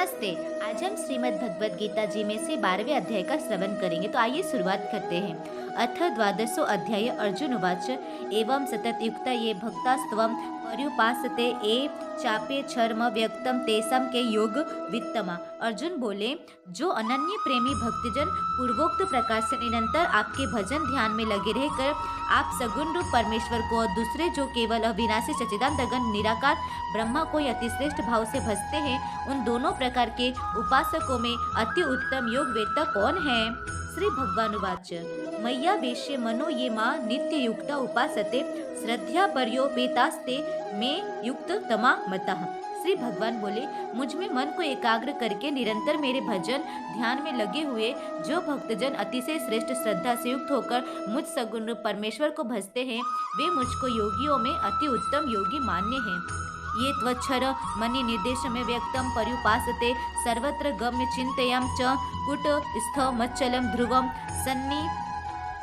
नमस्ते। आज हम श्रीमद् भगवद गीता जी में से 12वें अध्याय का श्रवण करेंगे। तो आइए शुरुआत करते हैं। अथ द्वादशो अध्याय। अर्जुन उवाच एवं सतत युक्ता ये भक्तास्त्वं पर्युपासते ए चापे छर्म व्यक्तम तेसम के योग वित्तमा। अर्जुन बोले, जो अनन्य प्रेमी भक्तजन पूर्वोक्त प्रकार से निरंतर आपके भजन ध्यान में लगे रहकर आप सगुण रूप परमेश्वर को और दूसरे जो केवल अविनाशी सच्चिदानंद निराकार ब्रह्मा को अतिश्रेष्ठ भाव से भजते हैं, उन दोनों प्रकार के उपासकों में अति उत्तम योग वेत्ता कौन है? श्री भगवानुवाच मय्या वेश्य मनो ये माँ नित्य युक्ता उपासते श्रद्धा पर्योपेतास्ते में युक्त तमा मतः। श्री भगवान बोले, मुझ में मन को एकाग्र करके निरंतर मेरे भजन ध्यान में लगे हुए जो भक्तजन अतिशय श्रेष्ठ श्रद्धा से युक्त होकर मुझ सगुण रूप परमेश्वर को भजते हैं, वे मुझको योगियों में अति उत्तम योगी मान्य हैं। ये त्वच्छर मनि निर्देश में व्यक्तम पर्युपासते सर्वत्र गम्य चिंतयं च कुट स्थ मच्चलम ध्रुवम सन्नि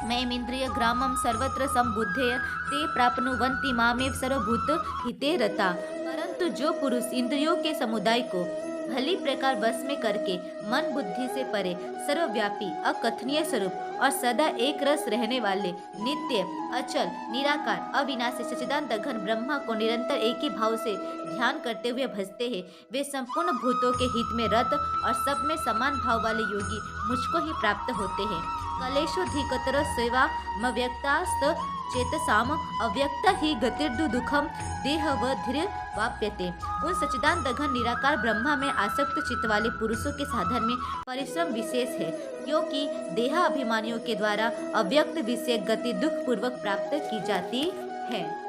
मयमिंद्रिय ग्रामम सर्वत्र संबुद्धेय ते प्राप्नुवन्ति मामेव सर्वभूत हिते रता। परंतु जो पुरुष इंद्रियों के समुदाय को भली प्रकार वश में करके मन बुद्धि से परे सर्वव्यापी अकथनीय स्वरूप और सदा एक रस रहने वाले नित्य अचल निराकार अविनाशी सच्चिदानंद घन ब्रह्मा को निरंतर एक ही भाव से ध्यान करते हुए भजते हैं, वे संपूर्ण भूतों के हित में रत और सब में समान भाव वाले योगी मुझको ही प्राप्त होते हैं। कलेशोधिकतर सेवा मव्यक्तास्त चेतसाम अव्यक्त ही गतिर्दु दुखम देह व धीर वाप्यते। उन सच्चिदानंद घन निराकार ब्रह्मा में आसक्त चित्त वाले पुरुषों के साधन में परिश्रम विशेष है, क्योंकि देहाभिमानियों के द्वारा अव्यक्त विषय गति दुख पूर्वक प्राप्त की जाती है।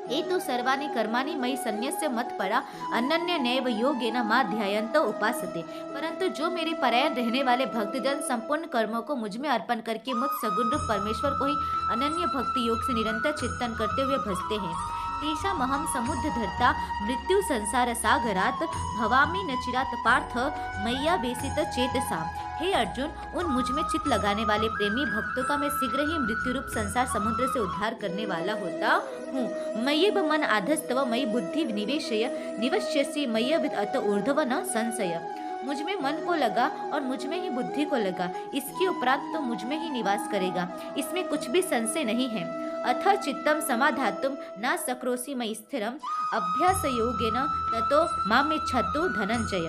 ये तो सर्वाणि कर्माणि मयि सन्न्यस्य मत्परा अनन्य नैव योगेन मां ध्यायन्त उपासते। परंतु जो मेरे परायण रहने वाले भक्तजन संपूर्ण कर्मों को मुझ में अर्पण करके मुझ सगुण रूप परमेश्वर को ही अनन्य भक्ति योग से निरंतर चिंतन करते हुए भजते हैं, तेषामहं समुद्र धर्ता मृत्यु संसार सागरात भवामि न चिरात पार्थ मैया वेसित चेतसा। हे अर्जुन, उन मुझ में चित्त लगाने वाले प्रेमी भक्तों का मैं शीघ्र ही मृत्यु रूप संसार समुद्र से उद्धार करने वाला होता हूँ। मय्येव मन आधस्तव मयि बुद्धि निवेशय निवश्यसि मय्यविद अत ऊर्ध्व न संशय। मुझ में मन को लगा और मुझ में ही बुद्धि को लगा, इसके उपरांत तो मुझ में ही निवास करेगा, इसमें कुछ भी संशय नहीं है। अथ चित्तम समाधातुम न शक्नोषि मयि स्थिरम अभ्यास योगेन ततो मामिच्छतु धनंजय।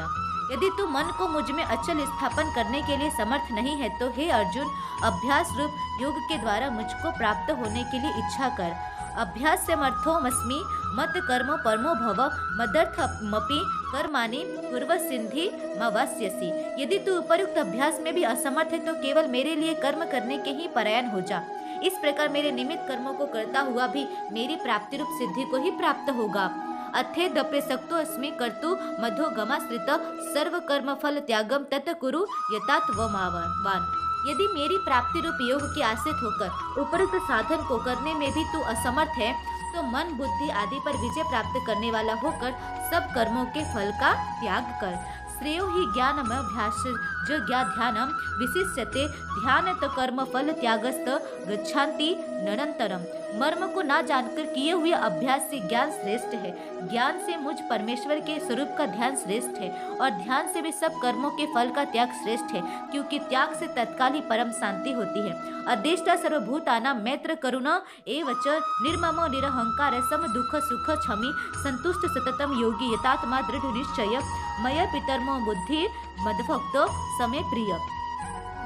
यदि तू मन को मुझ में अचल स्थापन करने के लिए समर्थ नहीं है तो हे अर्जुन, अभ्यास रूप योग के द्वारा मुझको प्राप्त होने के लिए इच्छा कर। अभ्यास से मर्थोमस्मि मत कर्म परमो भव मदर्थमपि कर्माणि कुर्व सिद्धि मवास्यसि। यदि तू उपयुक्त अभ्यास में भी असमर्थ है तो केवल मेरे लिए कर्म करने के ही परायण हो जा। इस प्रकार मेरे निमित्त कर्मों को करता हुआ भी मेरी प्राप्ति रूप सिद्धि को ही प्राप्त होगा। अथेदप्य सक्तो अस्मि कर्तु मधोगमाश्रित सर्व कर्म फल त्यागम तत् कुरु यथात्वमावान। यदि मेरी प्राप्ति रूप योग की आश्रित होकर उपयुक्त साधन को करने में भी तू असमर्थ है तो मन बुद्धि आदि पर विजय प्राप्त करने वाला होकर सब कर्मों के फल का त्याग कर। श्रेयो ही ज्ञानमभ्यास जो ध्यानम विशिष्यते ध्यान त कर्म फल त्यागस्त गच्छन्ति निरंतरम। मर्म को ना जानकर किए हुए अभ्यास से ज्ञान श्रेष्ठ है, ज्ञान से मुझ परमेश्वर के स्वरूप का ध्यान श्रेष्ठ है और ध्यान से भी सब कर्मों के फल का त्याग श्रेष्ठ है, क्योंकि त्याग से तत्काल ही परम शांति होती है। अदेष्टा सर्वभूतानां मैत्र करुणा एवच निर्ममो निरहंकार सम दुख सुख क्षमी संतुष्ट सततम योगी यतात्मा दृढ़ निश्चय मय पितर्मो बुद्धि मद्भक्तो समय प्रिय।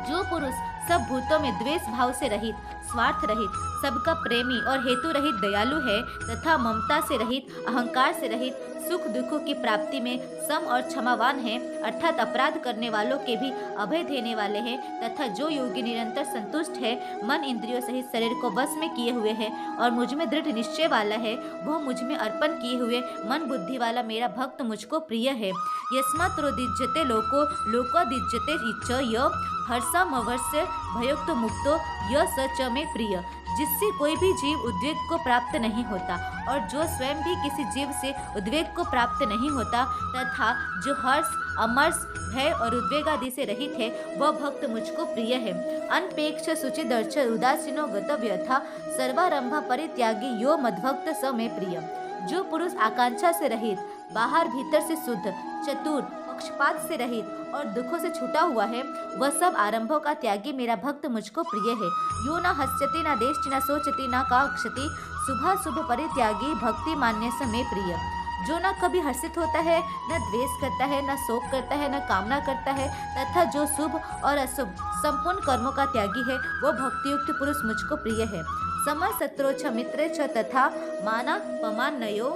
जो पुरुष सब भूतों में द्वेष भाव से रहित, स्वार्थ रहित, सबका प्रेमी और हेतु रहित दयालु है तथा ममता से रहित, अहंकार से रहित, सुख दुखों की प्राप्ति में सम और क्षमावान है, अर्थात अपराध करने वालों के भी अभय देने वाले हैं, तथा जो योगी निरंतर संतुष्ट है, मन इंद्रियों सहित शरीर को वश में किए हुए है और मुझ में दृढ़ निश्चय वाला है, वह मुझ में अर्पण किए हुए मन बुद्धि वाला मेरा भक्त मुझको प्रिय है। यस्मात् रोदिज्यते लोको लोकोदिज्यते इच्छ य हर्षमवर्ष्य भयोक्त मुक्तो य स च में प्रिय। जिससे कोई भी जीव उद्वेग को प्राप्त नहीं होता और जो स्वयं भी किसी जीव से उद्वेग को प्राप्त नहीं होता तथा जो हर्ष अमर्ष भय और उद्वेग आदि से रहित है, वह भक्त मुझको प्रिय है। अनपेक्ष शुचिदर्श उदासीनो गतव्यथा सर्वारंभ परित्यागी यो मद्भक्त स में प्रिय। जो पुरुष आकांक्षा से रहित, बाहर भीतर से शुद्ध, चतुर, पक्षपात से रहित और दुखों से छूटा हुआ है, वह सब आरंभों का त्यागी मेरा भक्त मुझको प्रिय है। यो न हस्यति न देष्टि न शोचति न काक्षति, शुभाशुभ परित्यागी भक्ति मान्य स मे प्रिय। जो न कभी हर्षित होता है, न द्वेष करता है, न शोक करता है, न कामना करता है, तथा जो शुभ और अशुभ संपूर्ण कर्मों का त्यागी है, वह भक्तियुक्त पुरुष मुझको प्रिय है। सम शत्रु छ मित्र छ तथा माना पमानयो,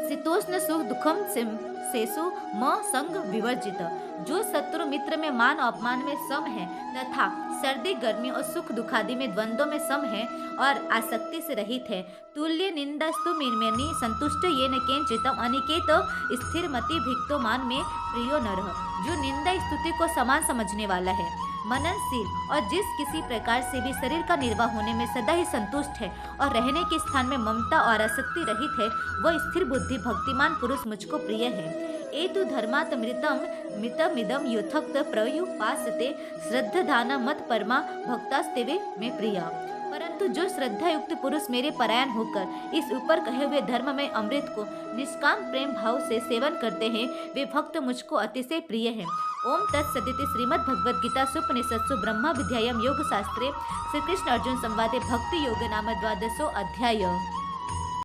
शीतोष्ण सुख दुखम सेसु म संग विवर्जित। जो शत्रु मित्र में मान अपमान में सम है तथा सर्दी गर्मी और सुख दुखादि में द्वंद्व में सम है और आसक्ति से रहित है, तुल्य निंदास्तु मेनि संतुष्ट ये न केंचितम अनिकेत स्थिर मति भिक्तो मान में प्रियो नरः। जो निंदा स्तुति को समान समझने वाला है, मननशील और जिस किसी प्रकार से भी शरीर का निर्वाह होने में सदा ही संतुष्ट है और रहने के स्थान में ममता और आसक्ति रहित है, वह स्थिर बुद्धि भक्तिमान पुरुष मुझको प्रिय है। एतु धर्मात् मितमिदं युथक्त प्रयुपासते श्रद्धाना मत परमा भक्तास्तेवे में प्रिया। परंतु जो श्रद्धा युक्त पुरुष मेरे परायण होकर इस ऊपर कहे हुए धर्म में अमृत को निष्काम प्रेम भाव से सेवन करते हैं, वे भक्त मुझको अतिशय प्रिय हैं। ओम तत्सदिति श्रीमद् भगवद गीता सुपनिषत्सु ब्रह्मा विद्यायां योग शास्त्रे श्री कृष्ण अर्जुन संवादे भक्ति योग नाम 12 अध्याय।